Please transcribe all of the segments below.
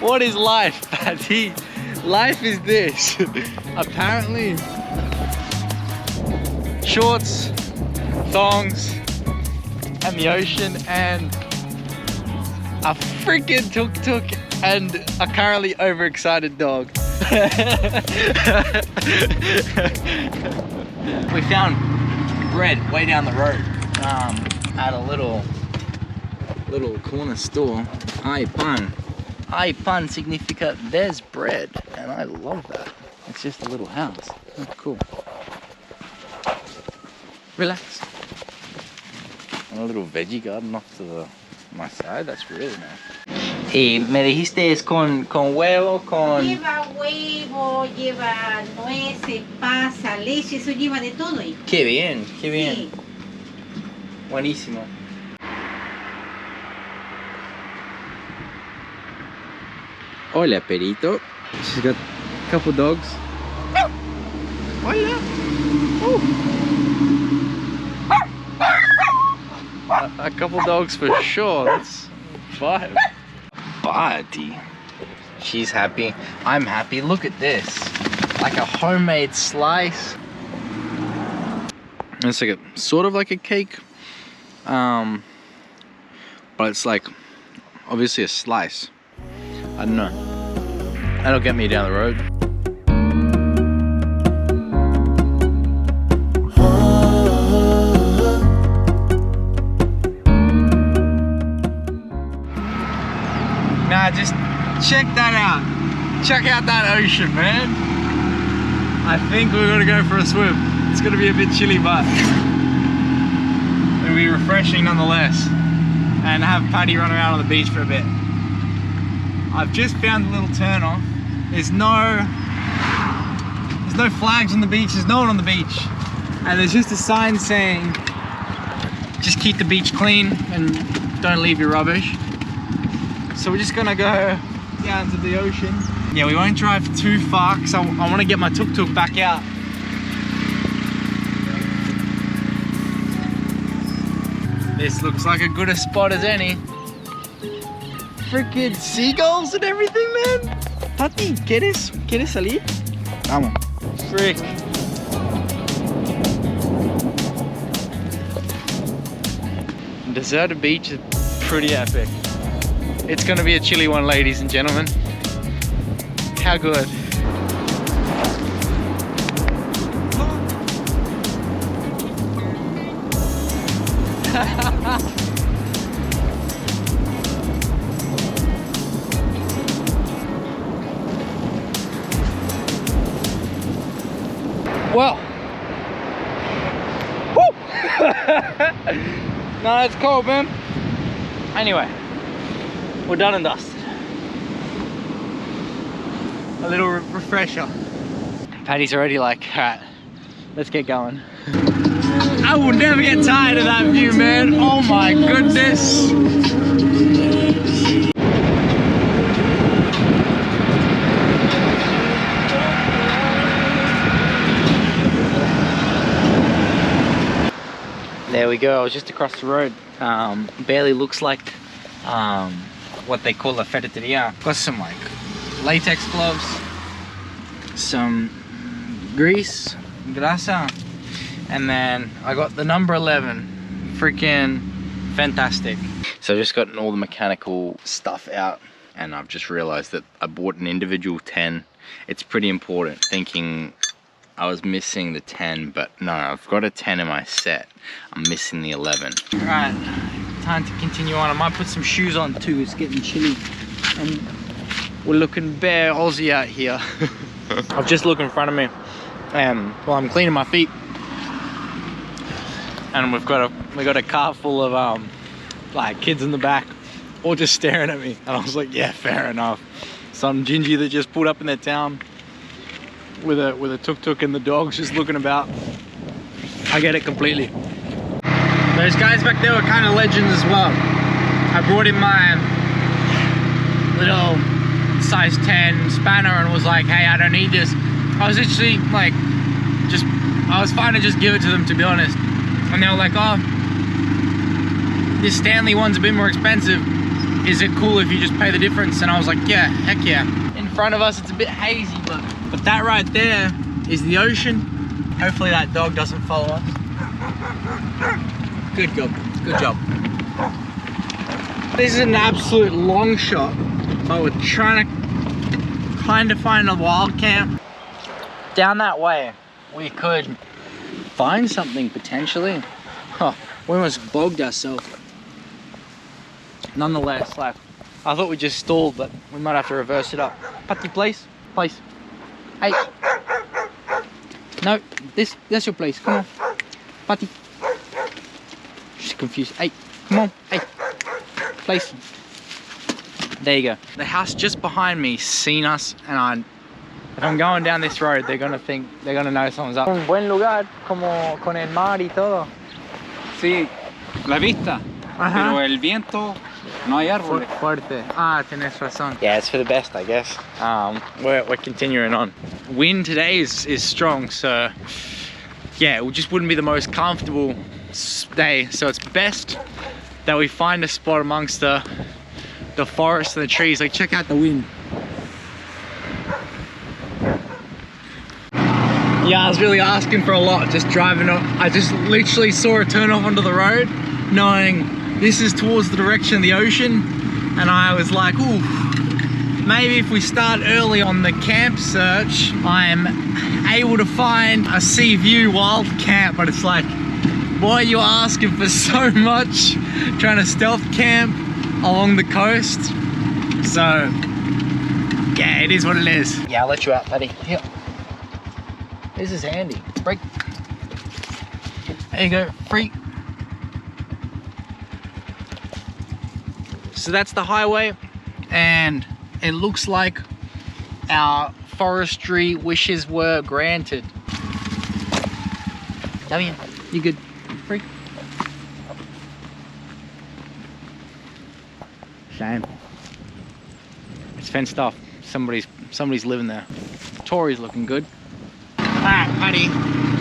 What is life, Patty? Life is this. Apparently, shorts, thongs, and the ocean, and a freaking tuk-tuk, and a currently overexcited dog. We found bread way down the road at a little corner store. Ay pan significa there's bread, and I love that. It's just a little house. Oh, cool. Relax. And a little veggie garden off to my side. That's really nice. Y me dijiste es con huevo, con... Lleva huevo, lleva nueces, pasa, leche, eso lleva de todo ahí. Qué bien, qué bien. Sí. Buenísimo. Hola, perito. She's got a couple dogs. Hola. A couple dogs for sure. That's 5. Buddy. She's happy. I'm happy. Look at this. Like a homemade slice. It's like a sort of like a cake. But it's like obviously a slice. I don't know. That'll get me down the road. Nah, just check that out. Check out that ocean, man. I think we're gonna go for a swim. It's gonna be a bit chilly, but it'll be refreshing nonetheless. And have Paddy run around on the beach for a bit. I've just found a little turn off. There's no flags on the beach, there's no one on the beach. And there's just a sign saying, just keep the beach clean and don't leave your rubbish. So we're just gonna go down to the ocean. Yeah, we won't drive too far because I want to get my tuk-tuk back out. This looks like a good a spot as any. Freaking seagulls and everything, man. Tati, ¿quieres salir? Vamos. Frick. Deserted beach is pretty epic. It's gonna be a chilly one, ladies and gentlemen. How good. Well, woo! No, it's cold, man. Anyway, we're done and dusted. A little refresher. Paddy's already like, alright, let's get going. I will never get tired of that view, man. Oh my goodness. There we go. I was just across the road. Barely looks like what they call a ferreteria. Got some like latex gloves, some grease, grasa, and then I got the number 11. Freaking fantastic. So I've just gotten all the mechanical stuff out, and I've just realized that I bought an individual 10. It's pretty important, thinking I was missing the 10, but no, I've got a 10 in my set. I'm missing the 11. All right, time to continue on. I might put some shoes on too. It's getting chilly, and we're looking bare Aussie out here. I've just looked in front of me, and well, I'm cleaning my feet, and we've got a car full of like kids in the back, all just staring at me, and I was like, yeah, fair enough. Some gingy that just pulled up in their town with a tuk-tuk and the dogs just looking about. I get it completely. Those guys back there were kind of legends as well. I brought in my little size 10 spanner and was like, hey, I don't need this. I was actually like, I was fine to just give it to them, to be honest. And they were like, oh, this Stanley one's a bit more expensive. Is it cool if you just pay the difference? And I was like, yeah, heck yeah. In front of us, it's a bit hazy, but that right there is the ocean. Hopefully that dog doesn't follow us. Good job, good job. This is an absolute long shot, but we're trying to kind of find a wild camp. Down that way, we could find something potentially. Oh, we almost bogged ourselves. Nonetheless, like, I thought we just stalled, but we might have to reverse it up. Putty, place. Hey. No, that's your place. Come on. Putty. She's confused. Hey, come on. Hey. Place. There you go. The house just behind me seen us, and if I'm going down this road, they're gonna know someone's up. Un buen lugar, como con el mar y todo. Sí, la vista. Ajá. Pero el viento, no hay árboles. Fuerte. Ah, tienes razón. Yeah, it's for the best, I guess. We're continuing on. Wind today is strong, so yeah, it just wouldn't be the most comfortable day. So it's best that we find a spot amongst the forest and the trees. Like, check out the wind. Yeah, I was really asking for a lot just driving up. I just literally saw it turn off onto the road, knowing this is towards the direction of the ocean, and I was like, ooh, maybe if we start early on the camp search, I'm able to find a sea view wild camp. But it's like, boy, you're asking for so much trying to stealth camp along the coast. So yeah, it is what it is. Yeah, I'll let you out, buddy. Here. This is handy. Break. There you go. Free. So that's the highway, and it looks like our forestry wishes were granted. Damien, you good? Free. Shame. It's fenced off. Somebody's living there. Tori's looking good. Alright, buddy,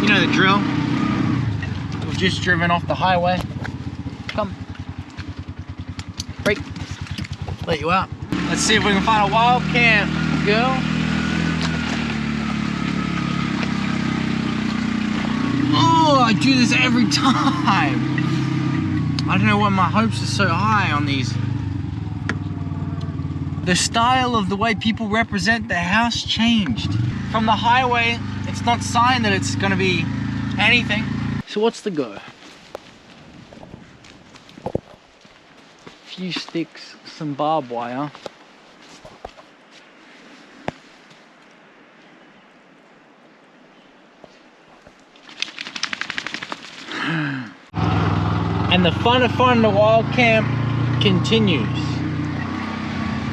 you know the drill. We've just driven off the highway. Come. Break. Let you out. Let's see if we can find a wild camp, girl. Oh, I do this every time. I don't know why my hopes are so high on these. The style of the way people represent the house changed. From the highway, it's not signed that it's gonna be anything. So what's the go? Few sticks, some barbed wire. And the fun of finding a wild camp continues.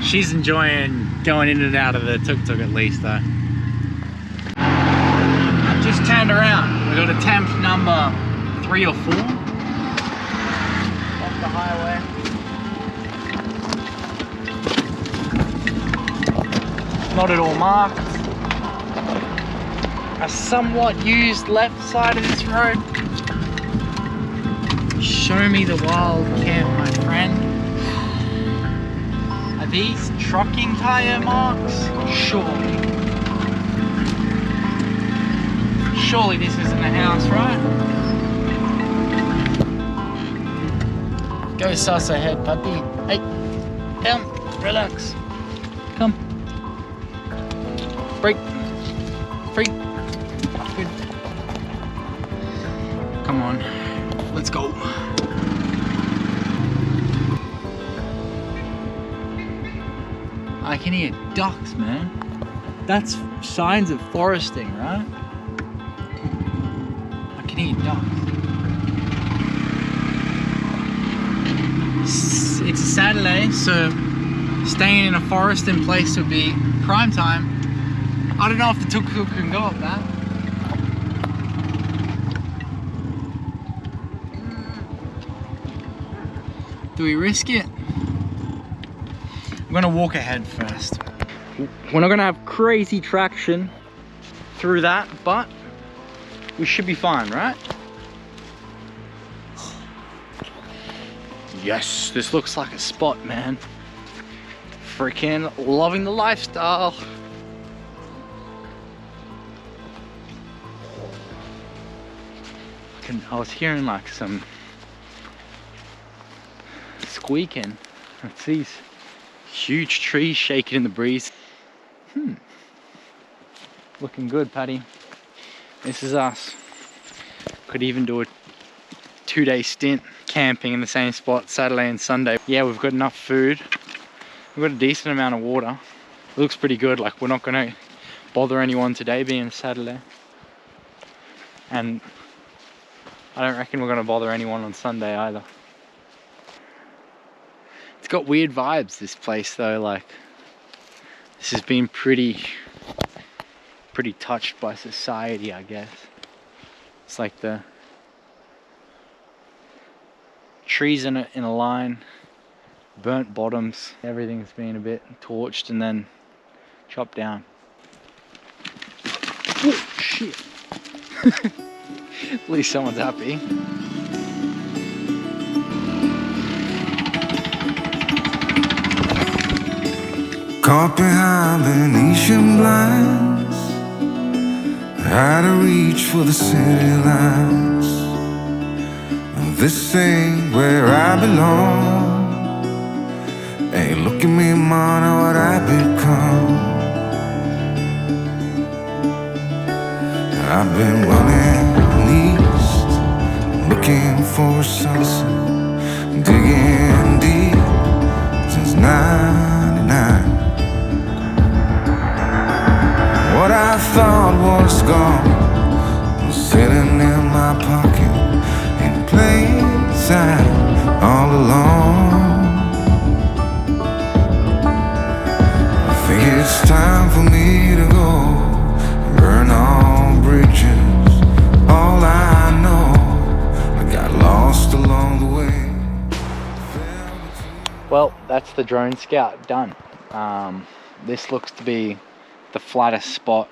She's enjoying going in and out of the tuk-tuk at least though. Just turned around. We got attempt number 3 or 4 off the highway. Not at all marked. A somewhat used left side of this road. Show me the wild camp, my friend. Are these trucking tire marks? Surely. Surely this isn't a house, right? Go suss ahead, puppy. Hey, down, relax. Come. Break. Free. Good. Come on, let's go. I can hear ducks, man. That's signs of foresting, right? I can hear ducks. It's a Saturday, so staying in a forest in place would be prime time. I don't know if the Tuk Tuk can go up that. Do we risk it? I'm gonna walk ahead first. We're not gonna have crazy traction through that, but we should be fine, right? Yes, this looks like a spot, man. Freaking loving the lifestyle. I was hearing like some squeaking. It's these huge trees shaking in the breeze. Looking good, Paddy. This is us. Could even do a 2-day stint camping in the same spot Saturday and Sunday. Yeah, we've got enough food. We've got a decent amount of water. It looks pretty good. Like, we're not gonna bother anyone today being Saturday. And I don't reckon we're gonna bother anyone on Sunday either. It's got weird vibes, this place though. Like, this has been pretty touched by society, I guess. It's like the trees in a line, burnt bottoms, everything's been a bit torched and then chopped down. Oh shit. At least someone's happy. Caught behind Venetian blinds, had to reach for the city lights. This ain't where I belong. Hey, look at me, man, what I've become. I've been running east, looking for a sunset, digging deep since '99. What I thought was gone was sitting in my pocket in plain sight all along. I think it's time for me to go, burn all bridges. All I know, I got lost along the way. Well, that's the drone scout done. This looks to be the flattest spot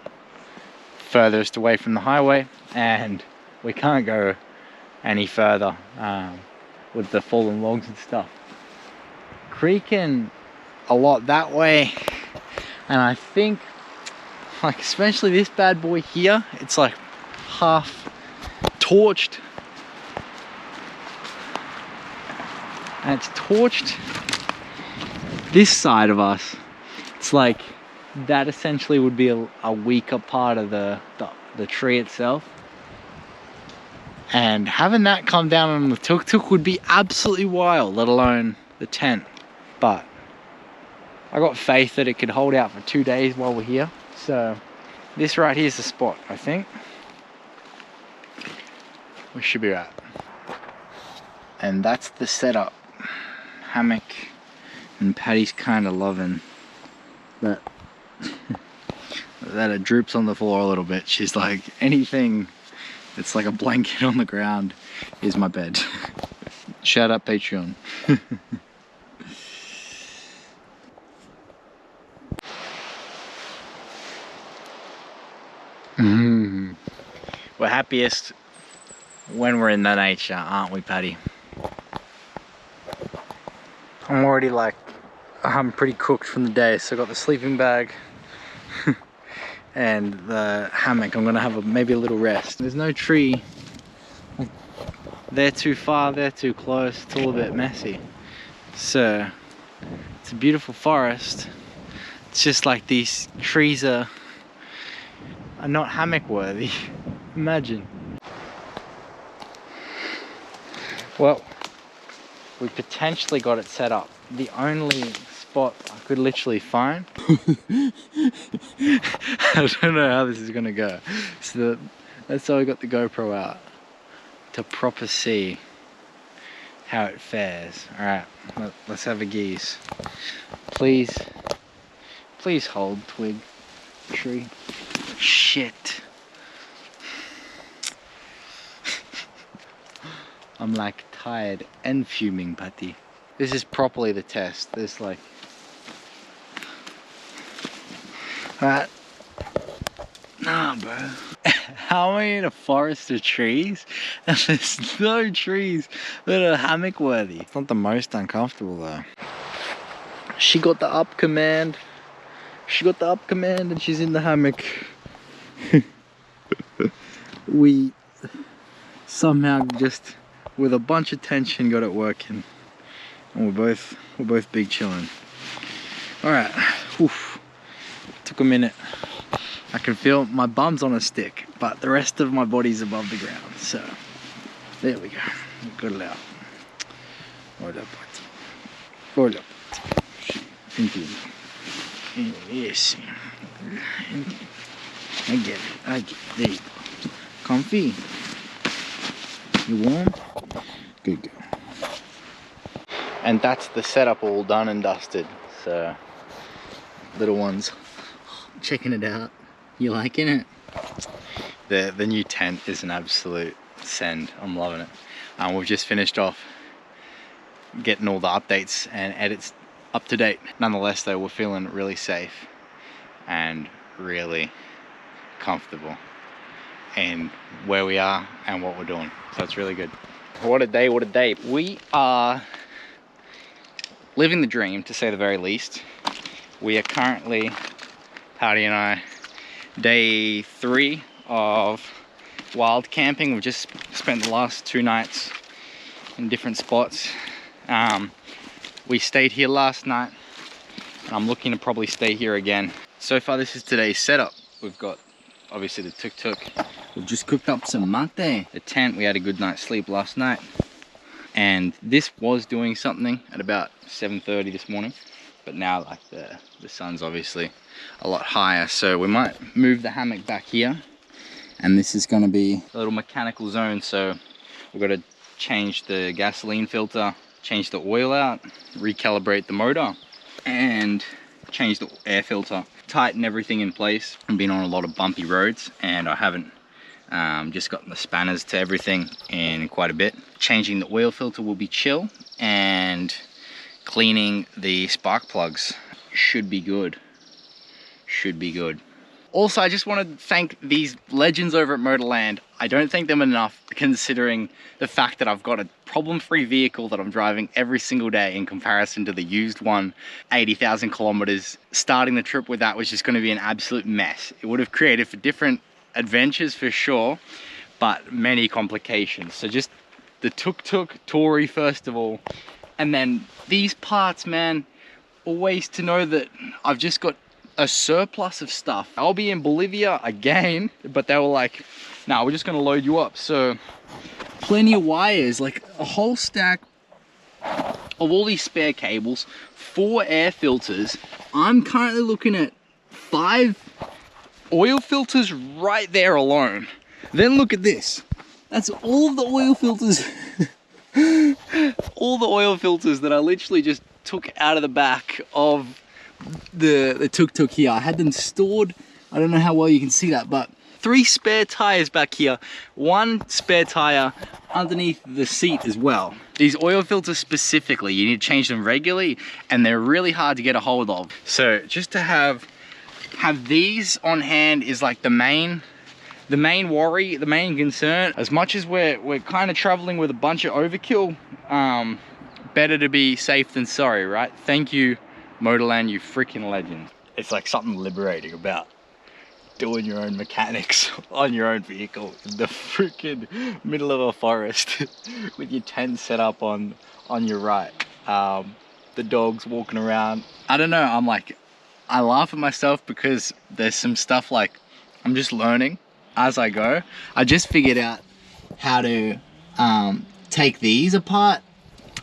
furthest away from the highway, and we can't go any further with the fallen logs and stuff. Creaking a lot that way, and I think, like, especially this bad boy here, it's like half torched, and it's torched this side of us. It's like that essentially would be a weaker part of the tree itself, and having that come down on the Tuk Tuk would be absolutely wild, let alone the tent. But I got faith that it could hold out for 2 days while we're here, so this right here is the spot. I think we should be right. And that's the setup. Hammock, and Paddy's kind of loving that that it droops on the floor a little bit. She's like, anything that's like a blanket on the ground is my bed. Shout out Patreon. We're happiest when we're in the nature, aren't we, Paddy? I'm already like, I'm pretty cooked from the day, so I got the sleeping bag and the hammock. I'm gonna have maybe a little rest. There's no tree. They're too far, they're too close. It's all a bit messy. So it's a beautiful forest. It's just like these trees are not hammock worthy. Imagine. Well, we potentially got it set up. The only spot I could literally find. I don't know how this is gonna go. So that's why I got the GoPro out, to proper see how it fares. Alright, let's have a geese. Please hold, twig, tree. Shit. I'm like tired and fuming, Patty. This is properly the test. There's like... Alright. Nah, bro. How am I in a forest of trees and there's no trees that are hammock worthy? It's not the most uncomfortable though. She got the up command. She got the up command and she's in the hammock. We somehow just with a bunch of tension got it working. And we're both big chilling. Alright. Oof. Took a minute. I can feel my bum's on a stick, but the rest of my body's above the ground. So there we go. Got it out. Olha, olha. Entiendo. Yes. I get it. I get it. There you go. Comfy. You warm? Good girl. And that's the setup all done and dusted. So little ones checking it out. You liking it? The new tent is an absolute send. I'm loving it. We've just finished off getting all the updates and edits up to date. Nonetheless though, we're feeling really safe and really comfortable in where we are and what we're doing. So it's really good. What a day, what a day. We are living the dream, to say the very least. We are currently, Patty and I, day 3 of wild camping. We've just spent the last 2 nights in different spots. We stayed here last night and I'm looking to probably stay here again. So far this is today's setup. We've got obviously the Tuk Tuk. We've just cooked up some mate. The tent, we had a good night's sleep last night. And this was doing something at about 7:30 this morning. But now like the sun's obviously a lot higher. So we might move the hammock back here. And this is gonna be a little mechanical zone. So we've got to change the gasoline filter, change the oil out, recalibrate the motor, and change the air filter. Tighten everything in place. I've been on a lot of bumpy roads and I haven't just gotten the spanners to everything in quite a bit. Changing the oil filter will be chill, and cleaning the spark plugs should be good. Should be good. Also, I just want to thank these legends over at Motorland. I don't thank them enough, considering the fact that I've got a problem-free vehicle that I'm driving every single day in comparison to the used one, 80,000 kilometers. Starting the trip with that was just going to be an absolute mess. It would have created for different adventures for sure, but many complications. So just the Tuk Tuk Tory first of all, and then these parts, man, always to know that I've just got a surplus of stuff. I'll be in Bolivia again, but they were like, nah, we're just gonna load you up. So plenty of wires, like a whole stack of all these spare cables, 4 air filters. I'm currently looking at 5 oil filters right there alone. Then look at this. That's all of the oil filters. All the oil filters that I literally just took out of the back of the Tuk Tuk here. I had them stored. I don't know how well you can see that, but 3 spare tires back here, 1 spare tire underneath the seat as well. These oil filters specifically, you need to change them regularly, and they're really hard to get a hold of. So just to have these on hand is like the main worry, the main concern. As much as we're kind of traveling with a bunch of overkill, better to be safe than sorry, right? Thank you, Motorland, you freaking legend. It's like something liberating about doing your own mechanics on your own vehicle in the freaking middle of a forest with your tent set up on your right. The dogs walking around. I don't know, I'm like, I laugh at myself because there's some stuff like I'm just learning as I go. I just figured out how to take these apart.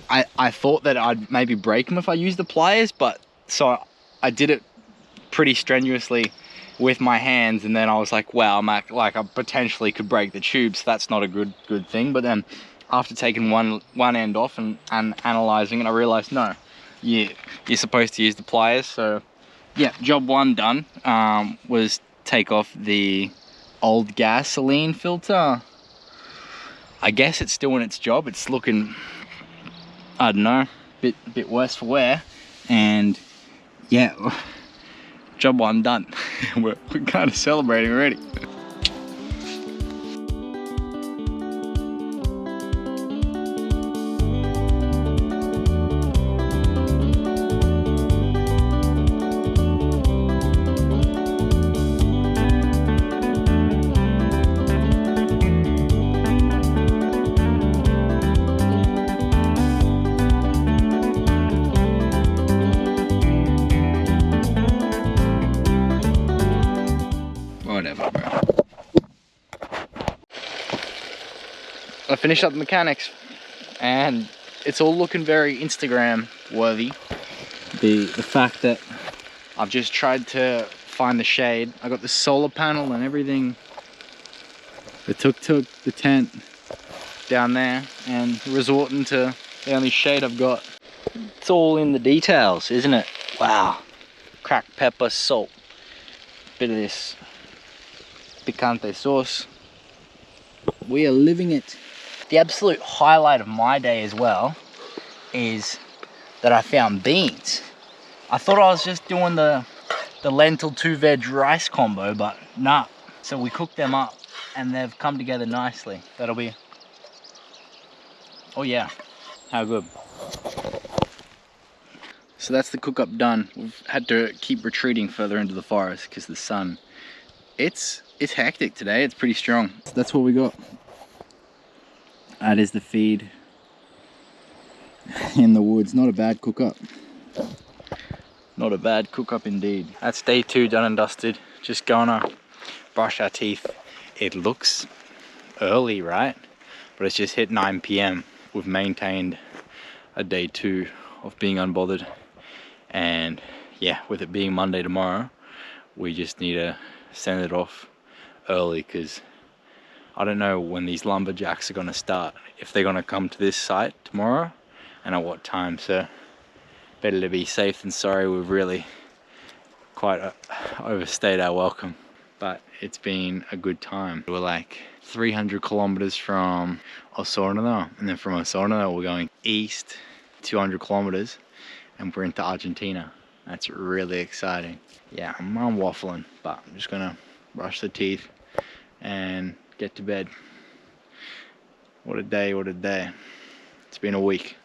I thought that I'd maybe break them if I used the pliers, but so I did it pretty strenuously with my hands, and then I was like, wow, I potentially could break the tubes. That's not a good thing. But then after taking one end off and analyzing it, I realized no, you're supposed to use the pliers. So yeah, job 1 done. Was take off the old gasoline filter. I guess it's still in its job. It's looking, I don't know, bit worse for wear. And yeah, job 1 done. We're kind of celebrating already. finished up the mechanics, and it's all looking very Instagram worthy. The fact that I've just tried to find the shade. I got the solar panel and everything, the Tuk Tuk, the tent down there, and resorting to the only shade I've got. It's all in the details, isn't it? Wow. Cracked pepper, salt, bit of this picante sauce. We are living it. The absolute highlight of my day as well is that I found beans. I thought I was just doing the lentil 2-veg rice combo, but nah. So we cooked them up and they've come together nicely. That'll be, oh yeah, how good. So that's the cook up done. We've had to keep retreating further into the forest because the sun, it's hectic today. It's pretty strong. So that's what we got. That is the feed in the woods. Not a bad cook up. Not a bad cook up indeed. That's day 2 done and dusted. Just gonna brush our teeth. It looks early, right? But it's just hit 9 PM. We've maintained a day 2 of being unbothered. And yeah, with it being Monday tomorrow, we just need to send it off early, because I don't know when these lumberjacks are gonna start. If they're gonna come to this site tomorrow and at what time. So better to be safe than sorry. We've really quite overstayed our welcome, but it's been a good time. We're like 300 kilometers from Osorno, and then from Osorno we're going east 200 kilometers and we're into Argentina. That's really exciting. Yeah, I'm waffling, but I'm just gonna brush the teeth and get to bed. What a day, what a day. It's been a week.